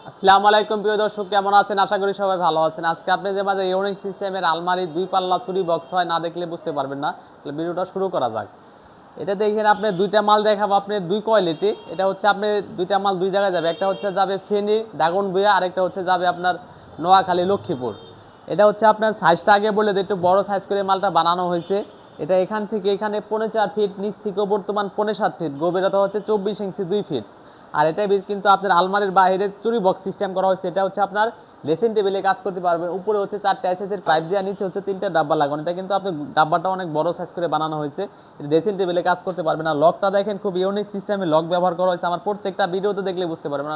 আসসালামু আলাইকুম প্রিয় দর্শক, কেমন আছেন? আশা করি সবাই ভালো আছেন। আজকে আপনাদের মাঝে ইউনিক সিস্টেমের আলমারি দুই পাল্লা চুরি বক্স হয়, না দেখলে বুঝতে পারবেন না। তাহলে ভিডিওটা শুরু করা যাক। এটা দেখেন, আপনি দুইটা মাল দেখাবো, আপনি দুই কোয়ালিটি। এটা হচ্ছে আপনি দুইটা মাল দুই জায়গায় যাবে, একটা হচ্ছে যাবে ফেনী দাগনভূঞা, আরেকটা হচ্ছে যাবে আপনার নোয়াখালী লক্ষ্মীপুর। এটা হচ্ছে আপনার সাইজটা আগে বলে দিই, একটু বড় সাইজ করে মালটা বানানো হয়েছে। এটা এখান থেকে এখানে 4.5 ফিট, নিচ থেকেও বর্তমান 7.5 ফিট, গভীরতা হচ্ছে 24 ইঞ্চি 2 ফিট। আর এটা কিন্তু আপনার আলমারির বাইরে চুরি বক্স সিস্টেম করা হয়েছে। এটা হচ্ছে আপনার ড্রেসিং টেবিলে কাজ করতে পারবেন। উপরে হচ্ছে 4টা এসএসের পাইপ দেওয়া, নিচে হচ্ছে 3টা ডাব্বা লাগানো। এটা কিন্তু আপনি ডাব্বাটা অনেক বড় সাইজ করে বানানো হয়েছে। ড্রেসিং টেবিলে কাজ করতে পারবেন। আর লকটা দেখেন, খুব ইউনিক সিস্টেমে লক ব্যবহার করা হয়েছে। আমার প্রত্যেকটা ভিডিওতে দেখলে বুঝতে পারবেন।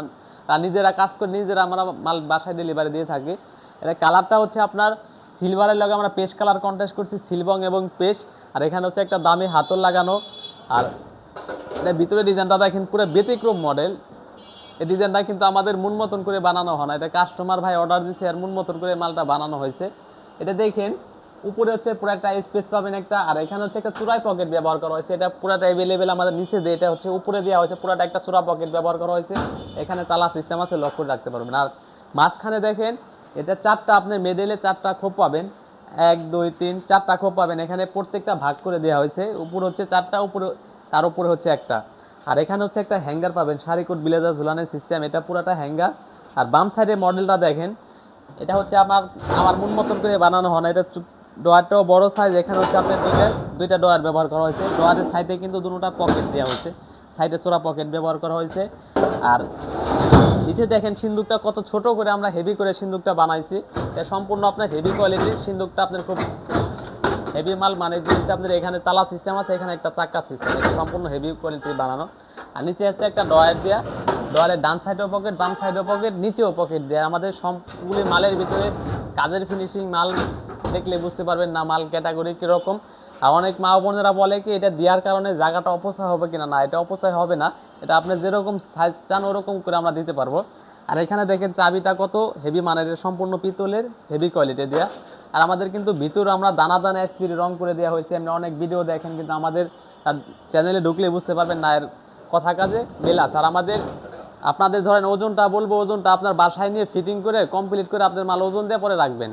আর নিজেরা কাজ করে নিজেরা আমরা মাল বাসায় ডেলিভারি দিয়ে থাকি। এটা কালারটা হচ্ছে আপনার সিলভারের লগে আমরা পেস্ট কালার কন্ট্রাস্ট করছি, সিলবং এবং পেস্ট। আর এখানে হচ্ছে একটা দামি হাতল লাগানো। আর এটা ভিতরে ডিজাইনটা দেখেন, পুরো ব্যতিক্রম মডেল। এই ডিজাইনটা কিন্তু আমাদের মন মতন করে বানানো হয় না, এটা কাস্টমার ভাই অর্ডার দিচ্ছে, আর মন মতন করে মালটা বানানো হয়েছে। এটা দেখেন, উপরে হচ্ছে পুরো একটা স্পেস পাবেন একটা, আর এখানে হচ্ছে একটা চূড়াই পকেট ব্যবহার করা হয়েছে। এটা পুরোটা অ্যাভেলেবেল আমাদের নিচে দিয়ে, এটা হচ্ছে উপরে দেওয়া হয়েছে, পুরোটা একটা চূড়া পকেট ব্যবহার করা হয়েছে। এখানে তালা সিস্টেম আছে, লক করে রাখতে পারবেন। আর মাঝখানে দেখেন, এটা 4টা আপনি মেডেলে 4টা খোপ পাবেন, 1 2 3 4টা খোপ পাবেন। এখানে প্রত্যেকটা ভাগ করে দেওয়া হয়েছে। উপরে হচ্ছে 4টা, উপরে তার উপরে হচ্ছে একটা। আর এখানে হচ্ছে একটা হ্যাঙ্গার পাবেন, সারিকোট ব্লেজার ঝুলানোর সিস্টেম, এটা পুরোটা হ্যাঙ্গার। আর বাম সাইডের মডেলটা দেখেন, এটা হচ্ছে আমার মন মতন করে বানানো হয় না। এটা ডোয়ারটাও বড় সাইজ। এখানে হচ্ছে আপনার দুইটা ডোয়ার ব্যবহার করা হয়েছে। ডোয়ারের সাইডে কিন্তু দুটোটা পকেট দেওয়া হয়েছে, সাইডে চোরা পকেট ব্যবহার করা হয়েছে। আর নিচে দেখেন সিন্দুকটা কত ছোট করে আমরা হেভি করে সিন্দুকটা বানাইছি। এটা সম্পূর্ণ আপনার হেভি কোয়ালিটির সিন্দুকটা, আপনার খুব হেভি মাল মানে জিনিসটা আপনার এখানে তালা সিস্টেম আছে, এখানে একটা চাক্কা সিস্টেম, এটা সম্পূর্ণ হেভি কোয়ালিটির বানানো। আর নিচে হচ্ছে একটা ডয়ার দেওয়া, ডয়ারের ডান সাইডেও পকেট, বাম সাইডেও পকেট, নিচেও পকেট দেওয়া। আমাদের সবগুলি মালের ভিতরে কাজের ফিনিশিং মাল দেখলে বুঝতে পারবেন না মাল ক্যাটাগরি কীরকম। আর অনেক মা বোনেরা বলে কি এটা দেওয়ার কারণে জায়গাটা অপচয় হবে কিনা, না, এটা অপচয় হবে না। এটা আপনি যেরকম সাইজ চান ওরকম করে আমরা দিতে পারবো। আর এখানে দেখেন চাবিটা কত হেভি মানের, সম্পূর্ণ পিতলের, হেভি কোয়ালিটি দেওয়া। আর আমাদের কিন্তু ভিতরে আমরা দানা দানা এসপির রং করে দেওয়া হয়েছে। আপনি অনেক ভিডিও দেখেন, কিন্তু আমাদের চ্যানেলে ঢুকলে বুঝতে পারবেন না এর কথা কাজে মিল আছে। আর আমাদের আপনাদের ধরেন ওজনটা বলবো, ওজনটা আপনার বাসায় নিয়ে ফিটিং করে কমপ্লিট করে আপনার মাল ওজন দিয়ে পরে রাখবেন।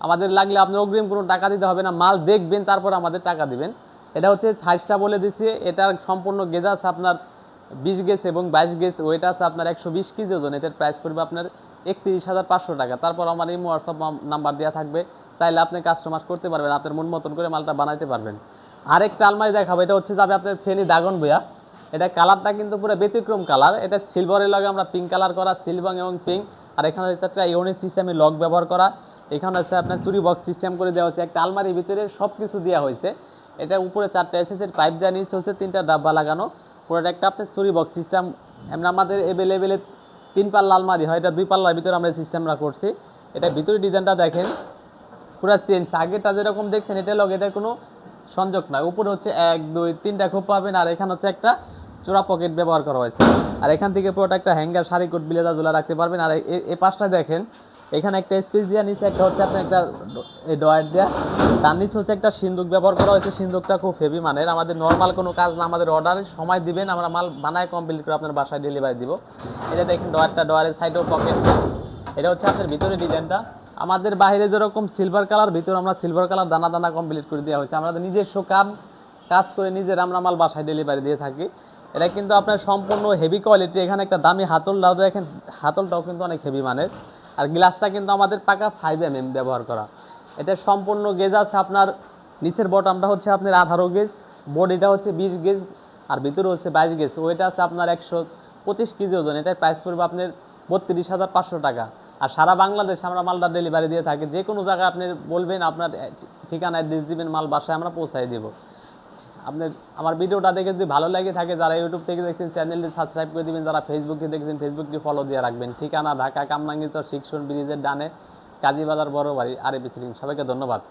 আমাদের লাগলে আপনার অগ্রিম কোনো টাকা দিতে হবে না, মাল দেখবেন তারপর আমাদের টাকা দিবেন। এটা হচ্ছে সাইজটা বলে দিচ্ছি, এটা সম্পূর্ণ গেজ আছে আপনার 20 গেজ এবং 22 গেজ, ওইটা আছে আপনার 120 কেজি ওজন। এটার প্রাইস পড়বে আপনার 31,500 টাকা। তারপর আমার এই হোয়াটসঅ্যাপ নাম্বার দেওয়া থাকবে, চাইলে আপনি কাস্টমাইজ করতে পারবেন, আপনার মন মতন করে মালটা বানাইতে পারবেন। আরেকটা আলমারি দেখাবো, এটা হচ্ছে যাবে আপনার ফেনী দাগনভূঞা। এটা কালারটা কিন্তু পুরো ব্যতিক্রম কালার। এটা সিলভারের লগে আমরা পিঙ্ক কালার করা, সিলভার এবং পিঙ্ক। আর এখানে হচ্ছে একটা ইউনিক সিস্টেমে লক ব্যবহার করা। এখানে হচ্ছে আপনার চুরি বক্স সিস্টেম করে দেওয়া হয়েছে, একটা আলমারির ভিতরে সব কিছু দেওয়া হয়েছে। এটা উপরে 4টা এসএসের পাইপ দেওয়া, নিচে হচ্ছে 3টা ডাব্বা লাগানো। পুরোটা একটা আপনার চুরি বক্স সিস্টেম। এমনি আমাদের অ্যাভেলেবেলে 3 পাল্লা আলমারি হয়, এটা 2 পাল্লার ভিতরে আমরা সিস্টেমটা করছি। এটা ভিতরে ডিজাইনটা দেখেন পুরো চেঞ্জ, আগেটা যেরকম দেখছেন এটা লগে এটার কোনো সংযোগ নয়। উপরে হচ্ছে 1 2 3টা খোপ পাবেন। আর এখানে হচ্ছে একটা চোরা পকেট ব্যবহার করা হয়েছে। আর এখান থেকে পুরোটা একটা হ্যাঙ্গার, সারিকোট ব্লেজার ঝোলা রাখতে পারবেন। আর এই পাশটা দেখেন, এখানে একটা স্পেস দেওয়া, নিচে একটা হচ্ছে আপনার একটা ডয়ার দেওয়া, তার নিচে হচ্ছে একটা সিন্দুক ব্যবহার করা হয়েছে। সিন্দুকটা খুব হেভি মানের, আমাদের নর্মাল কোনো কাজ না, আমাদের অর্ডারের সময় দিবেন, আমরা মাল বানায় কমপ্লিট করে আপনার বাসায় ডেলিভারি দিব। এটা দেখেন ডয়ারটা, ডয়ারের সাইডেও পকেট। এটা হচ্ছে আপনার ভিতরে ডিজাইনটা আমাদের বাইরে যেরকম সিলভার কালার, ভিতরে আমরা সিলভার কালার দানা দানা কমপ্লিট করে দেওয়া হয়েছে। আমাদের নিজস্ব কাজ করে নিজের আমরা মাল বাসায় ডেলিভারি দিয়ে থাকি। এটা কিন্তু আপনার সম্পূর্ণ হেভি কোয়ালিটি। এখানে একটা দামি হাতলটাও দেখেন, হাতলটাও কিন্তু অনেক হেভি মানের। আর গ্লাসটা কিন্তু আমাদের পাকা 5mm ব্যবহার করা। এটা সম্পূর্ণ গেজ আছে আপনার, নিচের বটমটা হচ্ছে আপনার 18 গেজ, বডিটা হচ্ছে 20 গেজ, আর ভিতরে হচ্ছে 22 গেজ। ওইটা আছে আপনার 125 কেজি ওজন। এটার প্রাইস পড়বে আপনার 32,500 টাকা। আর সারা বাংলাদেশে আমরা মালটা ডেলিভারি দিয়ে থাকি। যে কোনো জায়গায় আপনি বলবেন, আপনার ঠিকানা অ্যাড্রেস দিবেন, মাল বাসায় আমরা পৌঁছাই দেবো। আপনি আমার ভিডিওটা দেখে যদি ভালো লাগে থাকে, যারা ইউটিউব থেকে দেখছেন চ্যানেলটি সাবস্ক্রাইব করে দিবেন, যারা ফেসবুকে দেখছেন ফেসবুকটি ফলো দিয়ে রাখবেন। ঠিকানা ঢাকা কামরাঙ্গীরচর শিক্ষণ ব্রিজের ডানে, কাজীবাজার বড় বাড়ি, আরএবি সিলিং। সবাইকে ধন্যবাদ।